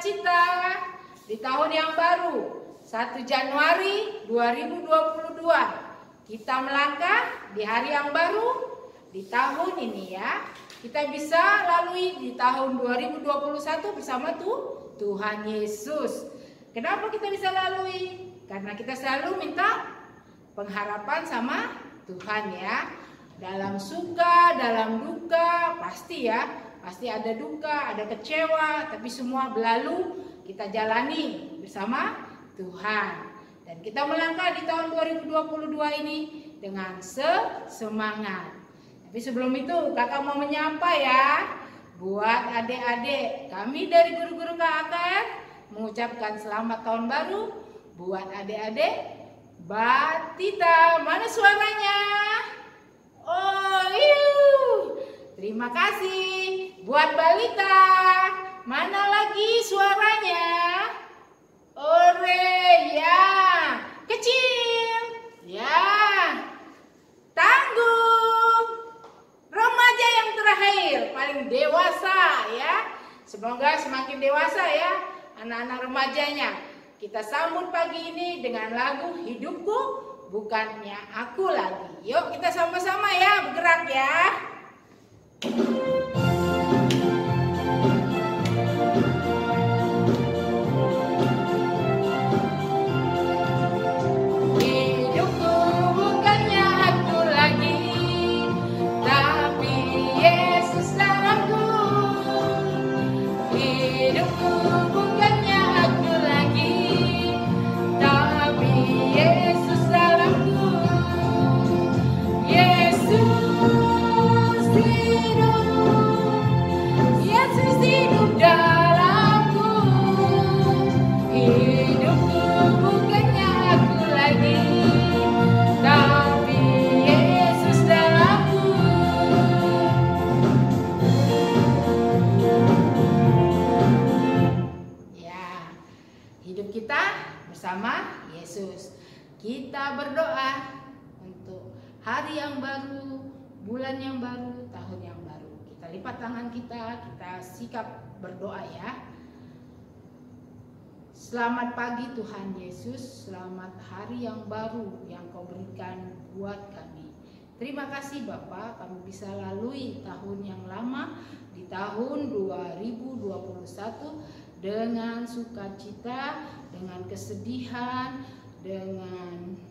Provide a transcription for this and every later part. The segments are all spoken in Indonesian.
sukacita di tahun yang baru 1 Januari 2022. Kita melangkah di hari yang baru di tahun ini ya. Kita bisa lalui di tahun 2021 bersama Tuhan Yesus. Kenapa kita bisa lalui? Karena kita selalu minta pengharapan sama Tuhan ya. Dalam suka, dalam duka, pasti ya. Pasti ada duka, ada kecewa, tapi semua berlalu kita jalani bersama Tuhan. Dan kita melangkah di tahun 2022 ini dengan semangat. Tapi sebelum itu kakak mau menyapa ya. Buat adik-adik, kami dari guru-guru KKR mengucapkan selamat tahun baru. Buat adik-adik, Batita, mana suaranya? Oh, terima kasih. Buat balita, mana lagi suaranya? Ore, ya. Kecil, ya. Tangguh. Remaja yang terakhir, paling dewasa ya. Semoga semakin dewasa ya anak-anak remajanya. Kita sambut pagi ini dengan lagu Hidupku Bukannya Aku Lagi. Yuk kita sama-sama ya bergerak ya. Hidupku bukannya aku lagi, tapi Yesus dalamku. Hidupku bukannya aku lagi, tapi Yesus dalamku. Yesus hidup dalamku. Hidupku bukannya aku lagi, tapi Yesus dalamku. Ya, hidup kita bersama Yesus. Kita berdoa untuk hari yang baru, bulan yang baru, tahun yang baru. Kita lipat tangan kita sikap berdoa ya. Selamat pagi Tuhan Yesus, selamat hari yang baru yang Kau berikan buat kami. Terima kasih Bapa, kami bisa lalui tahun yang lama di tahun 2021 dengan sukacita, dengan kesedihan, dengan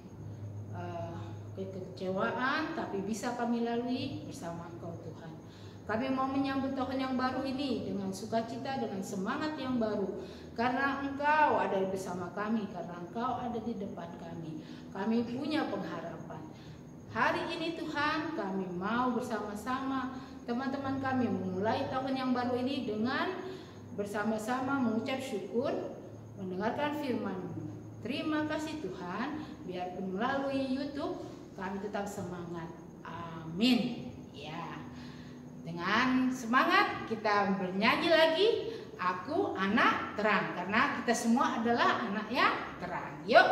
kekecewaan, tapi bisa kami lalui bersama Engkau Tuhan. Kami mau menyambut tahun yang baru ini dengan sukacita, dengan semangat yang baru. Karena Engkau ada bersama kami, karena Engkau ada di depan kami. Kami punya pengharapan. Hari ini Tuhan, kami mau bersama-sama teman-teman kami memulai tahun yang baru ini dengan bersama-sama mengucap syukur, mendengarkan firman-Mu. Terima kasih Tuhan, biarpun melalui YouTube kami tetap semangat. Amin. Ya. Dengan semangat kita bernyanyi lagi, Aku Anak Terang, karena kita semua adalah anak yang terang. Yuk.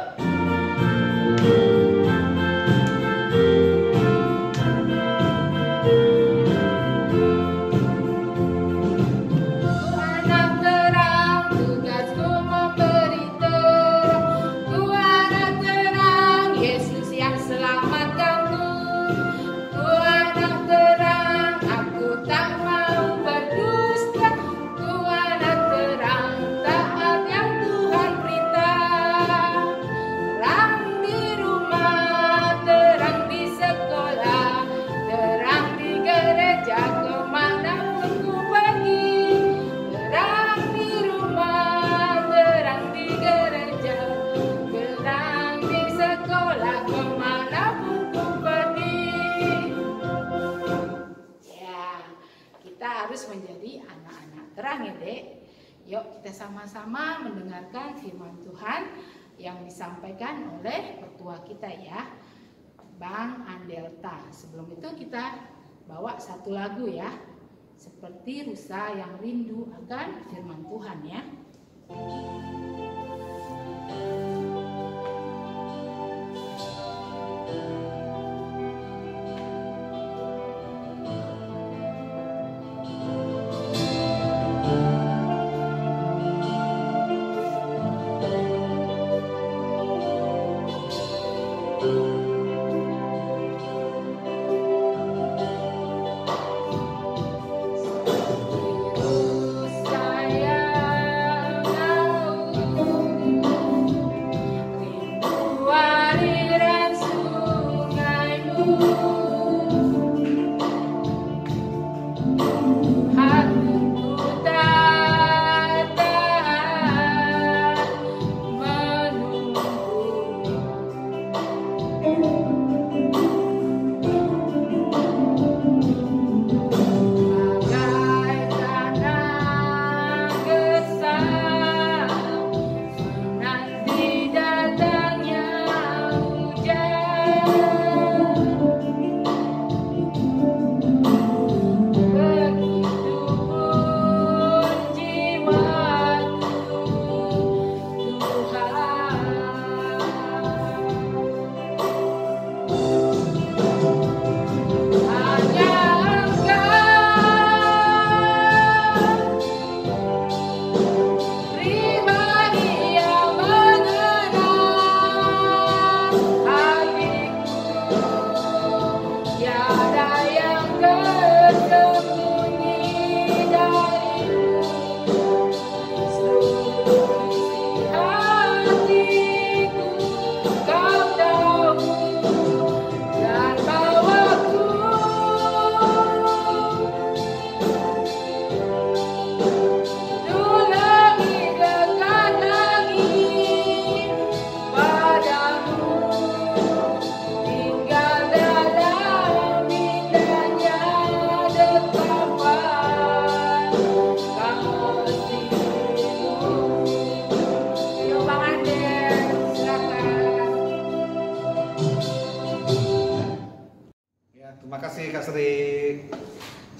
Menjadi anak-anak terang ya Dek. Yuk kita sama-sama mendengarkan firman Tuhan yang disampaikan oleh petua kita ya, Bang Andelta. Sebelum itu kita bawa satu lagu ya, seperti rusa yang rindu akan firman Tuhan ya.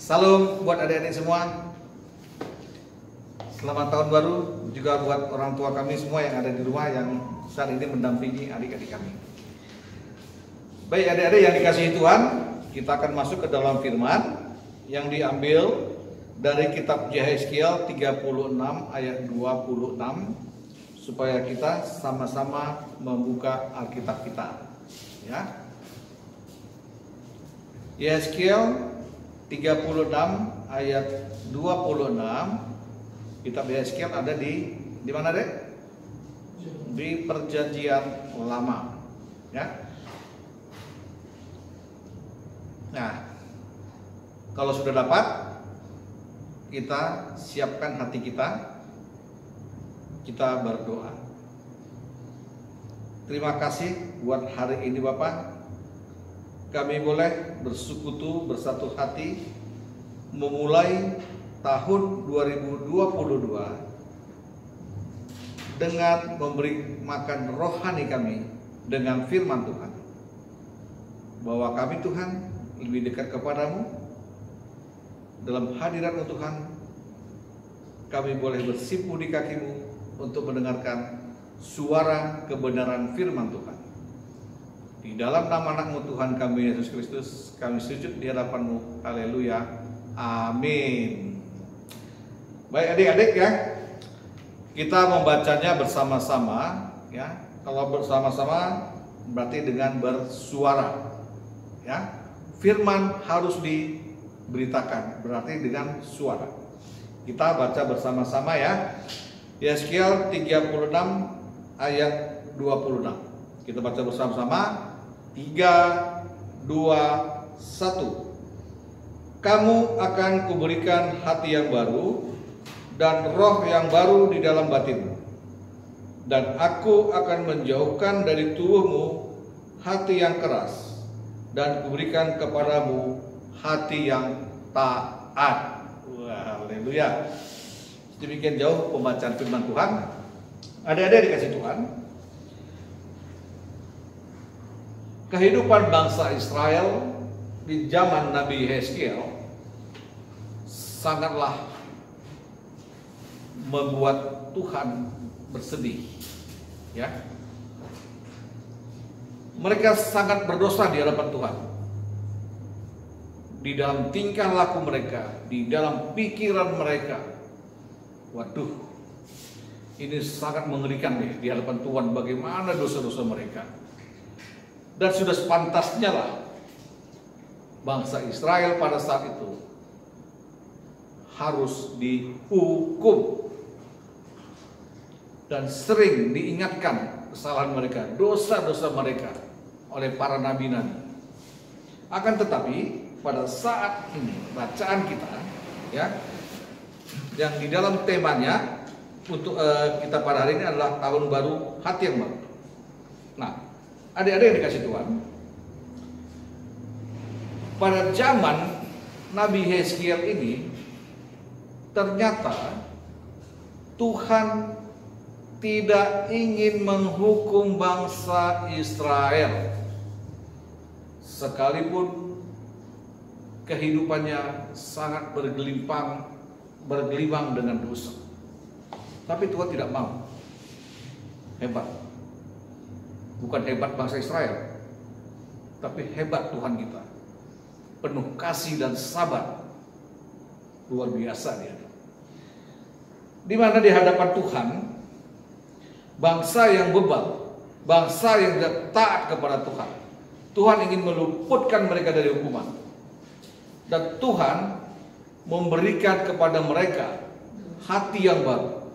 Salam buat adik-adik semua. Selamat tahun baru juga buat orang tua kami semua yang ada di rumah yang saat ini mendampingi adik-adik kami. Baik adik-adik yang dikasihi Tuhan, kita akan masuk ke dalam firman yang diambil dari kitab Yehezkiel 36 ayat 26 supaya kita sama-sama membuka Alkitab kita. Ya. Yehezkiel 36 ayat 26. Kitab Yehezkiel ada di mana, Dek? Di Perjanjian Lama, ya. Nah, kalau sudah dapat, kita siapkan hati kita berdoa. Terima kasih buat hari ini Bapak. Kami boleh bersekutu bersatu hati memulai tahun 2022 dengan memberi makan rohani kami dengan firman Tuhan, bahwa kami Tuhan lebih dekat kepadamu. Dalam hadirat Tuhan kami boleh bersimpuh di kakimu untuk mendengarkan suara kebenaran firman Tuhan. Di dalam nama anak-Mu Tuhan kami Yesus Kristus kami sujud di hadapan-Mu. Haleluya, amin. Baik adik-adik ya, kita membacanya bersama-sama ya. Kalau bersama-sama berarti dengan bersuara ya. Firman harus diberitakan, berarti dengan suara. Kita baca bersama-sama ya. Yehezkiel 36 ayat 26. Kita baca bersama-sama. 3, 2, 1. Kamu akan kuberikan hati yang baru dan roh yang baru di dalam batinmu, dan aku akan menjauhkan dari tubuhmu hati yang keras, dan kuberikan kepadamu hati yang taat. Wah, haleluya. Sedemikian jauh pembacaan firman Tuhan. Adik-adik dikasih Tuhan, kehidupan bangsa Israel di zaman Nabi Yehezkiel sangatlah membuat Tuhan bersedih ya. Mereka sangat berdosa di hadapan Tuhan, di dalam tingkah laku mereka, di dalam pikiran mereka. Waduh, ini sangat mengerikan deh di hadapan Tuhan, bagaimana dosa-dosa mereka. Dan sudah sepantasnya lah bangsa Israel pada saat itu harus dihukum dan sering diingatkan kesalahan mereka, dosa-dosa mereka oleh para nabi-nabi. Akan tetapi pada saat ini bacaan kita ya, yang di dalam temanya untuk kita pada hari ini adalah tahun baru, hati yang baru. Nah, adik-adik yang dikasih Tuhan, pada zaman Nabi Yehezkiel ini ternyata Tuhan tidak ingin menghukum bangsa Israel, sekalipun kehidupannya sangat bergelimang dengan dosa. Tapi Tuhan tidak mau. Hebat. Bukan hebat bangsa Israel, tapi hebat Tuhan kita. Penuh kasih dan sabar. Luar biasa dia. Di mana di hadapan Tuhan, bangsa yang bebal, bangsa yang tidak taat kepada Tuhan, Tuhan ingin meluputkan mereka dari hukuman. Dan Tuhan memberikan kepada mereka hati yang baru,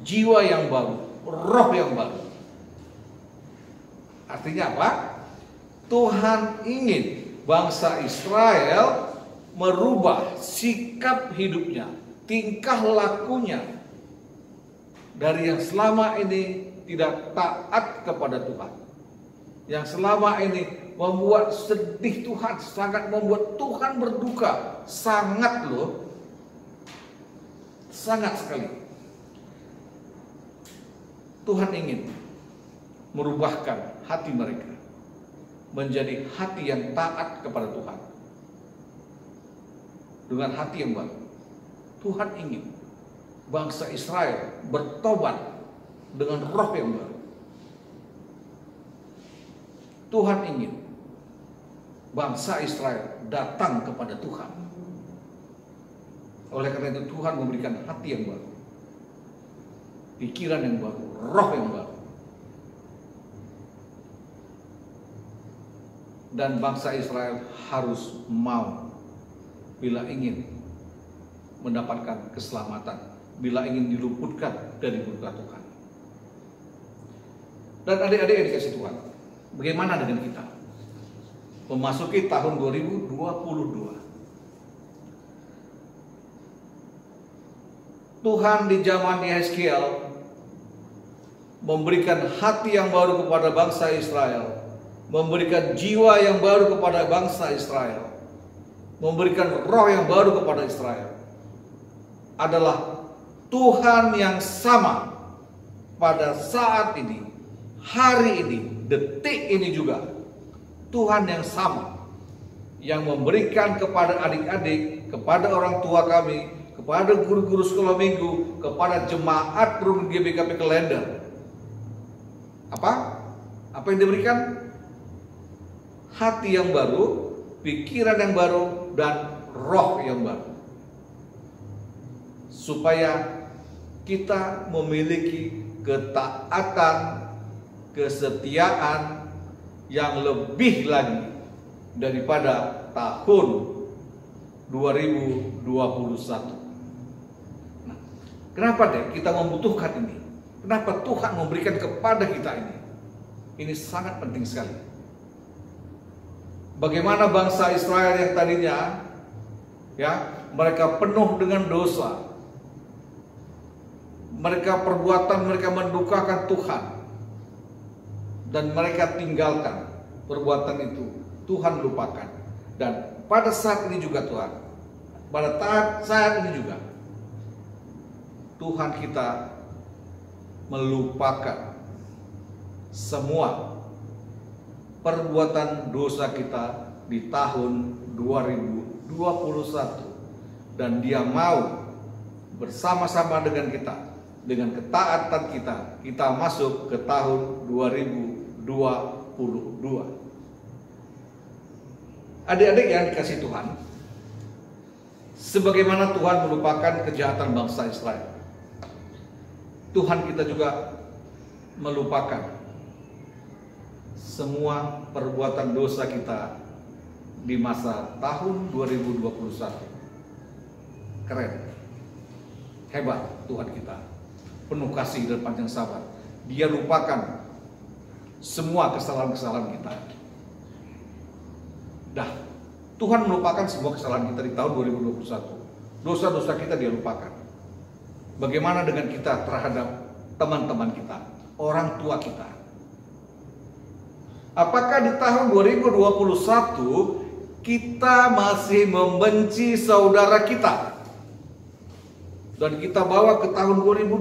jiwa yang baru, roh yang baru. Artinya apa? Tuhan ingin bangsa Israel merubah sikap hidupnya, tingkah lakunya dari yang selama ini tidak taat kepada Tuhan, yang selama ini membuat sedih Tuhan, sangat membuat Tuhan berduka, sangat loh, sangat sekali. Tuhan ingin merubahkan hati mereka menjadi hati yang taat kepada Tuhan. dengan hati yang baru. Tuhan ingin bangsa Israel bertobat dengan roh yang baru. Tuhan ingin bangsa Israel datang kepada Tuhan. Oleh karena itu Tuhan memberikan hati yang baru, pikiran yang baru, roh yang baru. Dan bangsa Israel harus mau bila ingin mendapatkan keselamatan, bila ingin diluputkan dari murka Tuhan. Dan adik-adik yang dikasih Tuhan, bagaimana dengan kita? Memasuki tahun 2022. Tuhan di zaman Yeskiel memberikan hati yang baru kepada bangsa Israel, memberikan jiwa yang baru kepada bangsa Israel, memberikan roh yang baru kepada Israel. Adalah Tuhan yang sama pada saat ini, hari ini, detik ini juga. Tuhan yang sama yang memberikan kepada adik-adik, kepada orang tua kami, kepada guru-guru sekolah minggu, kepada jemaat Perumahan GBKP Klender. Apa yang diberikan? Hati yang baru, pikiran yang baru, dan roh yang baru. Supaya kita memiliki ketaatan, kesetiaan yang lebih lagi daripada tahun 2021. Nah, kenapa deh kita membutuhkan ini? Kenapa Tuhan memberikan kepada kita ini? Ini sangat penting sekali. Bagaimana bangsa Israel yang tadinya mereka penuh dengan dosa. Mereka mendukakan Tuhan. Dan mereka tinggalkan perbuatan itu. Tuhan lupakan. Dan pada saat ini juga Tuhan, pada saat ini juga Tuhan kita melupakan semua perbuatan dosa kita di tahun 2021. Dan Dia mau bersama-sama dengan kita, dengan ketaatan kita masuk ke tahun 2022. Adik-adik yang dikasih Tuhan, sebagaimana Tuhan melupakan kejahatan bangsa Israel, Tuhan kita juga melupakan semua perbuatan dosa kita di masa tahun 2021. Keren, hebat Tuhan kita, penuh kasih dan panjang sabar. Dia lupakan semua kesalahan-kesalahan kita. Tuhan melupakan semua kesalahan kita di tahun 2021. Dosa-dosa kita Dia lupakan. Bagaimana dengan kita terhadap teman-teman kita, orang tua kita? Apakah di tahun 2021 kita masih membenci saudara kita? Dan kita bawa ke tahun 2022?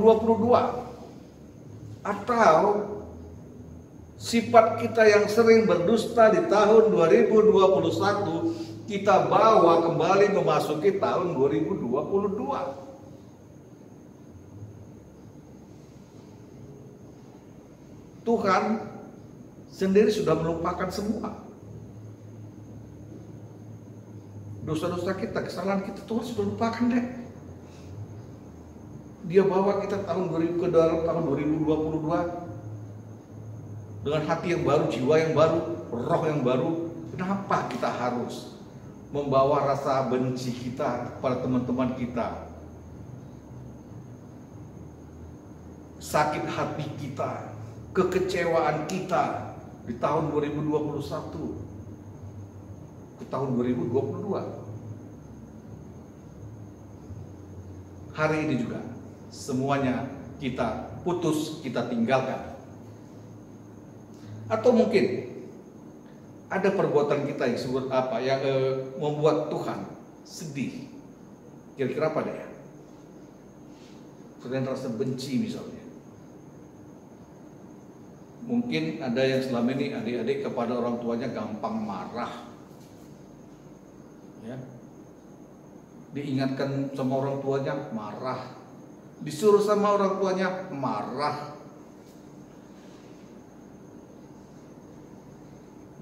Atau sifat kita yang sering berdusta di tahun 2021 kita bawa kembali memasuki tahun 2022? Tuhan sendiri sudah melupakan semua dosa-dosa kita, kesalahan kita. Tuhan sudah lupakan deh. Dia bawa kita ke dalam tahun 2022 dengan hati yang baru, jiwa yang baru, roh yang baru. Kenapa kita harus membawa rasa benci kita kepada teman-teman kita, sakit hati kita, kekecewaan kita di tahun 2021 ke tahun 2022? Hari ini juga semuanya kita putus, kita tinggalkan. Atau mungkin ada perbuatan kita yang membuat Tuhan sedih. Kira-kira apa deh? Selain rasa benci misalnya. Mungkin ada yang selama ini adik-adik kepada orang tuanya gampang marah. Ya. Diingatkan sama orang tuanya, marah. Disuruh sama orang tuanya, marah.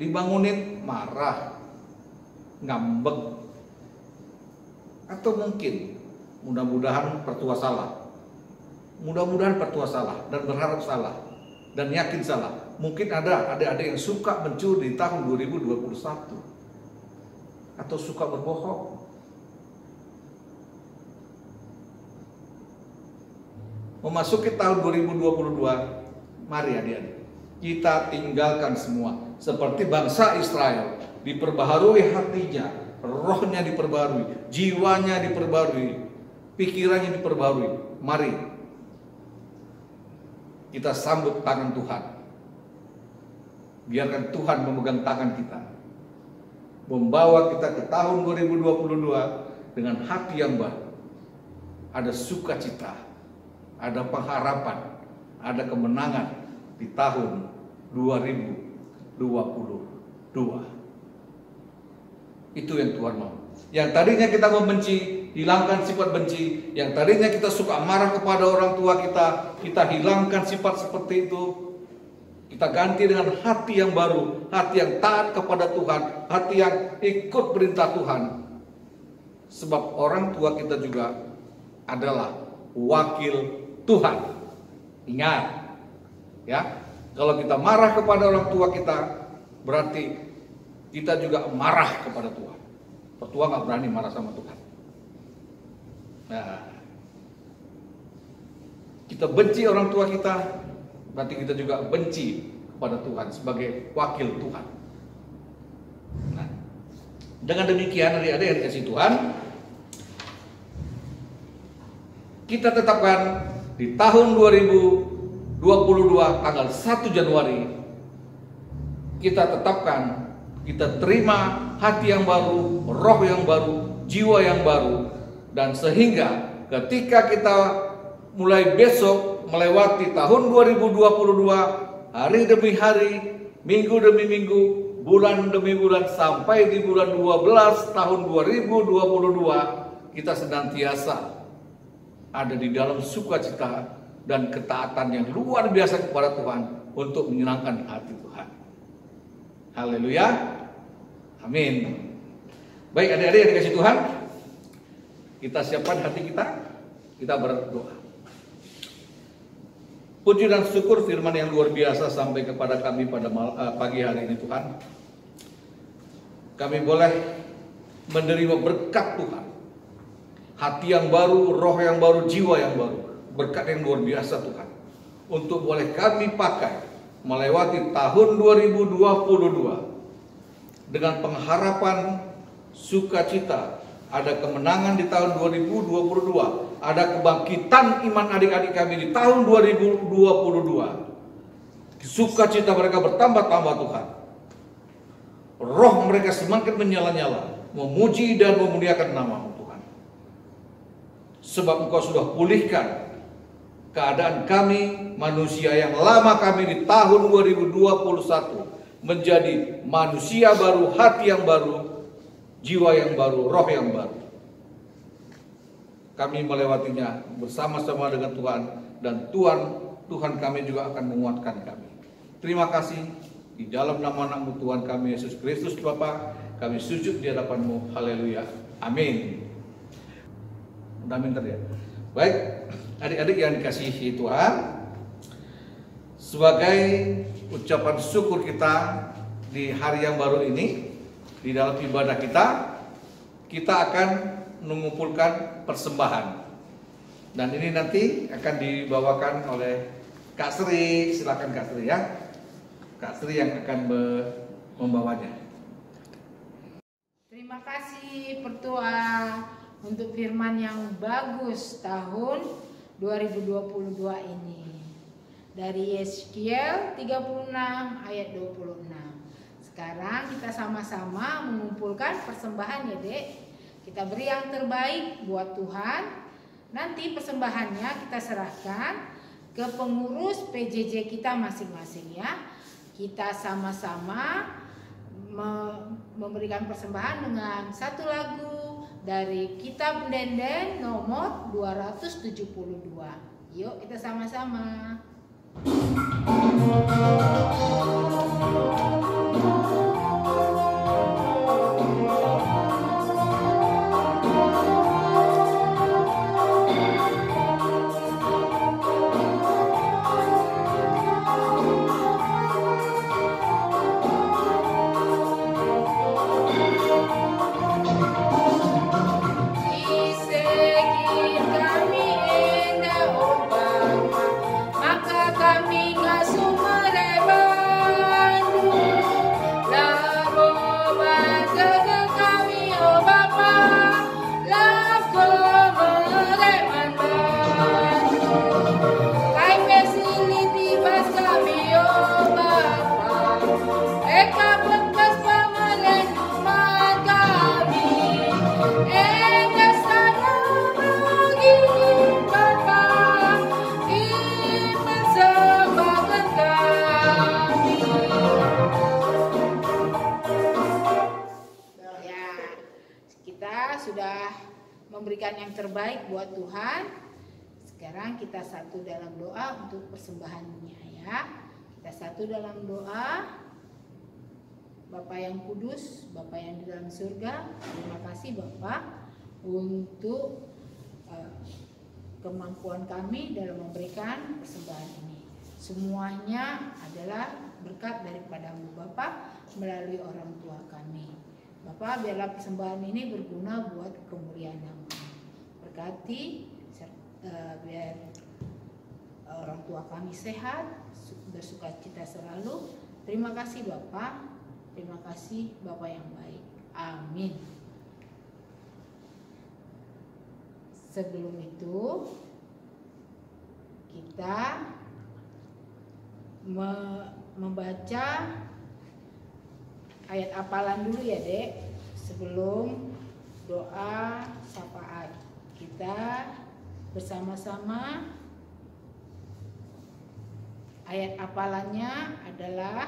Dibangunin, marah. Ngambek. Atau mungkin, mudah-mudahan pertua salah. Mudah-mudahan pertua salah dan berharap salah dan yakin salah. Mungkin ada adik-adik yang suka mencuri di tahun 2021 atau suka berbohong. Memasuki tahun 2022, mari adik-adik, kita tinggalkan semua. Seperti bangsa Israel, diperbaharui hatinya, rohnya diperbaharui, jiwanya diperbaharui, pikirannya diperbaharui. Mari kita sambut tangan Tuhan. Biarkan Tuhan memegang tangan kita, membawa kita ke tahun 2022 dengan hati yang baru. Ada sukacita, ada pengharapan, ada kemenangan di tahun 2022. Itu yang Tuhan mau. Yang tadinya kita membenci, hilangkan sifat benci. Yang tadinya kita suka marah kepada orang tua kita hilangkan sifat seperti itu. Kita ganti dengan hati yang baru, hati yang taat kepada Tuhan, hati yang ikut perintah Tuhan. Sebab orang tua kita juga adalah wakil Tuhan. Ingat, ya, kalau kita marah kepada orang tua kita, berarti kita juga marah kepada Tuhan. Pertua nggak berani marah sama Tuhan. Nah, kita benci orang tua kita, berarti kita juga benci kepada Tuhan sebagai wakil Tuhan. Nah, dengan demikian adik-adik yang dikasih Tuhan, kita tetapkan di tahun 2022 tanggal 1 Januari, kita tetapkan, kita terima hati yang baru, roh yang baru, jiwa yang baru, dan sehingga ketika kita mulai besok melewati tahun 2022, hari demi hari, minggu demi minggu, bulan demi bulan, sampai di bulan 12 tahun 2022, kita senantiasa ada di dalam sukacita dan ketaatan yang luar biasa kepada Tuhan untuk menyenangkan hati Tuhan. Haleluya, amin. Baik adik-adik yang dikasih Tuhan, kita siapkan hati kita berdoa. Puji dan syukur firman yang luar biasa sampai kepada kami pada pagi hari ini Tuhan. Kami boleh menerima berkat Tuhan. Hati yang baru, roh yang baru, jiwa yang baru. Berkat yang luar biasa Tuhan. Untuk boleh kami pakai melewati tahun 2022 dengan pengharapan, sukacita, ada kemenangan di tahun 2022, ada kebangkitan iman adik-adik kami di tahun 2022. Sukacita mereka bertambah-tambah Tuhan. Roh mereka semakin menyala-nyala, memuji dan memuliakan nama-Mu Tuhan. Sebab Engkau sudah pulihkan keadaan kami, manusia yang lama kami di tahun 2021 menjadi manusia baru, hati yang baru, jiwa yang baru, roh yang baru. Kami melewatinya bersama-sama dengan Tuhan, dan Tuhan kami juga akan menguatkan kami. Terima kasih, di dalam nama-Mu Tuhan kami Yesus Kristus Bapa, kami sujud di hadapan-Mu. Haleluya, amin. Amin ya. Baik, adik-adik yang dikasihi Tuhan, sebagai ucapan syukur kita di hari yang baru ini, di dalam ibadah kita akan mengumpulkan persembahan. Dan ini nanti akan dibawakan oleh Kak Sri. Silakan Kak Sri ya. Kak Sri yang akan membawanya. Terima kasih Pertua untuk firman yang bagus tahun 2022 ini. Dari Yeskiel 36 ayat 26. Sekarang kita sama-sama mengumpulkan persembahan ya Dek. Kita beri yang terbaik buat Tuhan. Nanti persembahannya kita serahkan ke pengurus PJJ kita masing-masing ya. Kita sama-sama memberikan persembahan dengan satu lagu dari Kitab Denden nomor 272. Yuk kita sama-sama. Sudah memberikan yang terbaik buat Tuhan. Sekarang kita satu dalam doa untuk persembahannya ya. Kita satu dalam doa. Bapa yang kudus, Bapa yang di dalam surga, terima kasih Bapa untuk kemampuan kami dalam memberikan persembahan ini. Semuanya adalah berkat daripadamu Bapa melalui orang tua kami. Bapak, biarlah persembahan ini berguna buat kemuliaan nama. Berkati, biar orang tua kami sehat, bersukacita selalu. Terima kasih Bapak, terima kasih Bapak yang baik. Amin. Sebelum itu, kita membaca ayat hafalan dulu ya Dek, sebelum doa syafaat. Kita bersama-sama. Ayat hafalannya adalah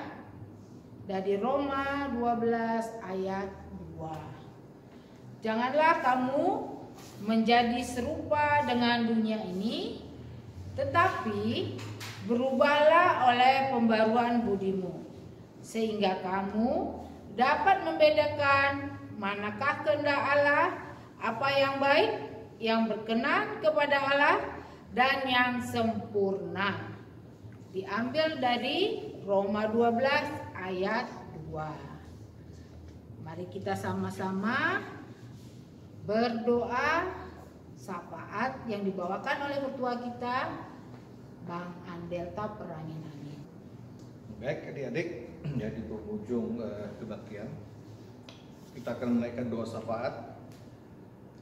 dari Roma 12 ayat 2. Janganlah kamu menjadi serupa dengan dunia ini, tetapi berubahlah oleh pembaruan budimu, sehingga kamu dapat membedakan manakah kehendak Allah, apa yang baik, yang berkenan kepada Allah, dan yang sempurna. Diambil dari Roma 12 ayat 2. Mari kita sama-sama berdoa syafaat yang dibawakan oleh mertua kita, Bang Andelta Peranginani. Baik adik-adik, jadi penghujung kebaktian kita akan menaikkan doa syafaat.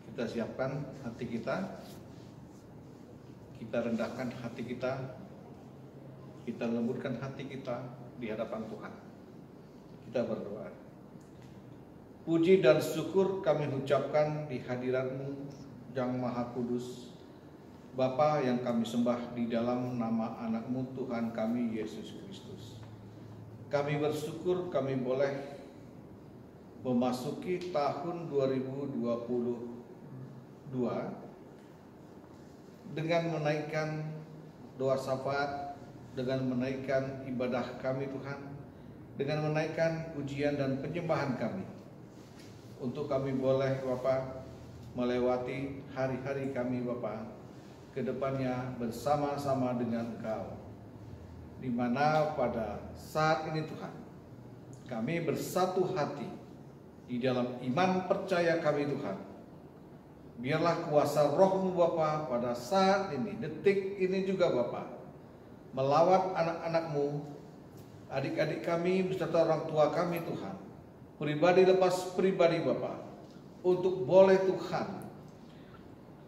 Kita siapkan hati kita, kita rendahkan hati kita lembutkan hati kita di hadapan Tuhan. Kita berdoa. Puji dan syukur kami ucapkan di hadirat-Mu yang Maha Kudus, Bapa yang kami sembah di dalam nama anak-Mu Tuhan kami Yesus Kristus. Kami bersyukur kami boleh memasuki tahun 2022 dengan menaikkan doa syafaat, dengan menaikkan ibadah kami Tuhan, dengan menaikkan pujian dan penyembahan kami, untuk kami boleh Bapa melewati hari-hari kami Bapa ke depannya bersama-sama dengan Engkau, di mana pada saat ini Tuhan kami bersatu hati di dalam iman percaya kami Tuhan. Biarlah kuasa Roh-Mu Bapa pada saat ini, detik ini juga Bapa, melawat anak-anak-Mu, adik-adik kami beserta orang tua kami Tuhan, pribadi lepas pribadi Bapa, untuk boleh Tuhan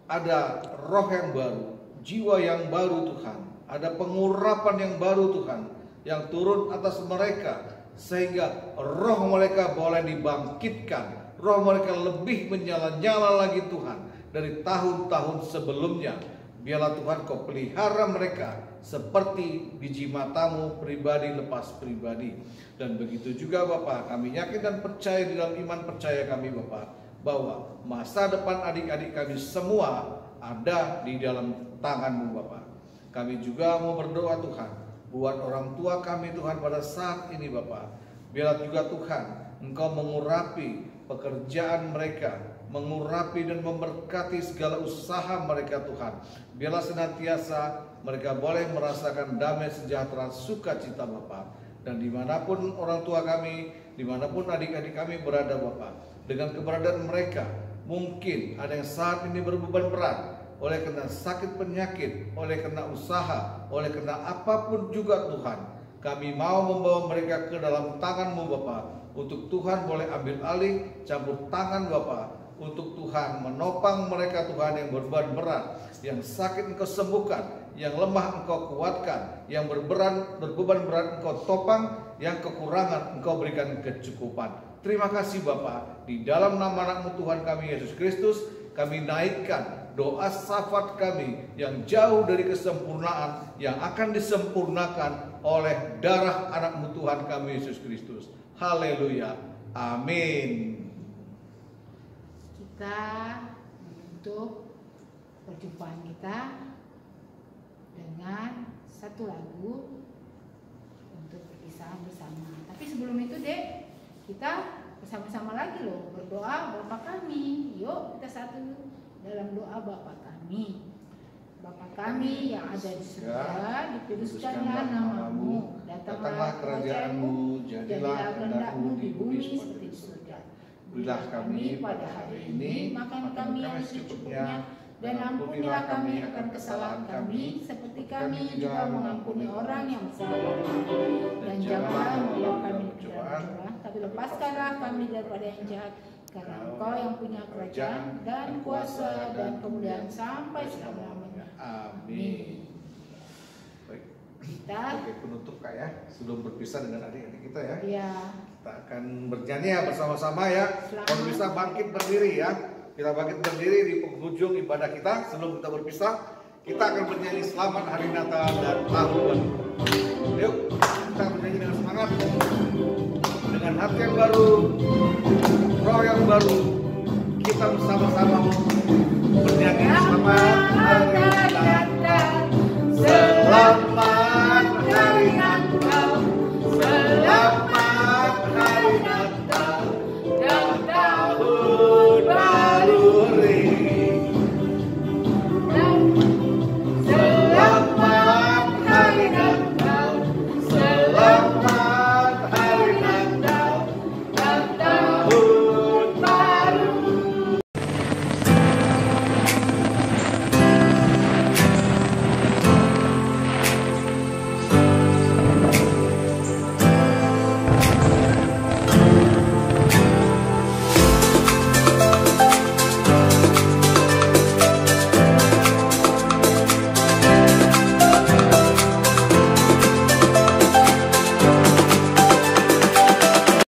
ada roh yang baru, jiwa yang baru Tuhan, ada pengurapan yang baru Tuhan, yang turun atas mereka, sehingga roh mereka boleh dibangkitkan, roh mereka lebih menyala-nyala lagi Tuhan dari tahun-tahun sebelumnya. Biarlah Tuhan Kau pelihara mereka seperti biji matamu pribadi lepas pribadi. Dan begitu juga Bapa, kami yakin dan percaya di dalam iman percaya kami Bapa, bahwa masa depan adik-adik kami semua ada di dalam tangan-Mu Bapa. Kami juga mau berdoa Tuhan buat orang tua kami Tuhan pada saat ini Bapa. Biarlah juga Tuhan Engkau mengurapi pekerjaan mereka, mengurapi dan memberkati segala usaha mereka Tuhan. Biarlah senantiasa mereka boleh merasakan damai sejahtera sukacita Bapa. Dan dimanapun orang tua kami, dimanapun adik-adik kami berada Bapa, dengan keberadaan mereka, mungkin ada yang saat ini berbeban berat oleh karena sakit penyakit, oleh karena usaha, oleh karena apapun juga Tuhan. Kami mau membawa mereka ke dalam tangan-Mu Bapa, untuk Tuhan boleh ambil alih, campur tangan Bapa, untuk Tuhan menopang mereka Tuhan yang berbeban berat, yang sakit Engkau sembuhkan, yang lemah Engkau kuatkan, yang berbeban berat Engkau topang, yang kekurangan Engkau berikan kecukupan. Terima kasih Bapa, di dalam nama anak-Mu Tuhan kami Yesus Kristus, kami naikkan doa syafaat kami yang jauh dari kesempurnaan, yang akan disempurnakan oleh darah anak-Mu Tuhan kami Yesus Kristus. Haleluya, amin. Kita menutup perjumpaan kita dengan satu lagu untuk perpisahan bersama. Tapi sebelum itu Dek, kita bersama-sama lagi loh berdoa Bapa kami. Yuk kita satu dalam doa Bapa kami. Bapa kami yang ada di surga, dikuduskanlah nama-Mu, datanglah kerajaan-Mu, jadilah kehendak-Mu di bumi seperti di surga. Berilah kami pada hari ini makan kami yang secukupnya, dan ampunilah kami akan kesalahan kami, seperti kami juga mengampuni orang yang bersalah kami. Dan janganlah membawa kami ke dalam cobaan, tapi lepaskanlah kami daripada yang jahat, karena Engkau yang punya kerajaan dan kuasa dan kemuliaan sampai selama-lamanya. Amin. Baik. Kita Oke, penutup Kak ya, sebelum berpisah dengan adik-adik kita ya. Iya. Kita akan bernyanyi ya bersama-sama ya. Kalau bisa bangkit berdiri ya. Kita bangkit berdiri di penghujung ibadah kita. Sebelum kita berpisah, kita akan bernyanyi Selamat Hari Natal dan Tahun Baru. Yuk, kita bernyanyi dengan semangat, dengan hati yang baru, roh yang baru. Kita bersama-sama bernyanyi Selamat Hari Natal.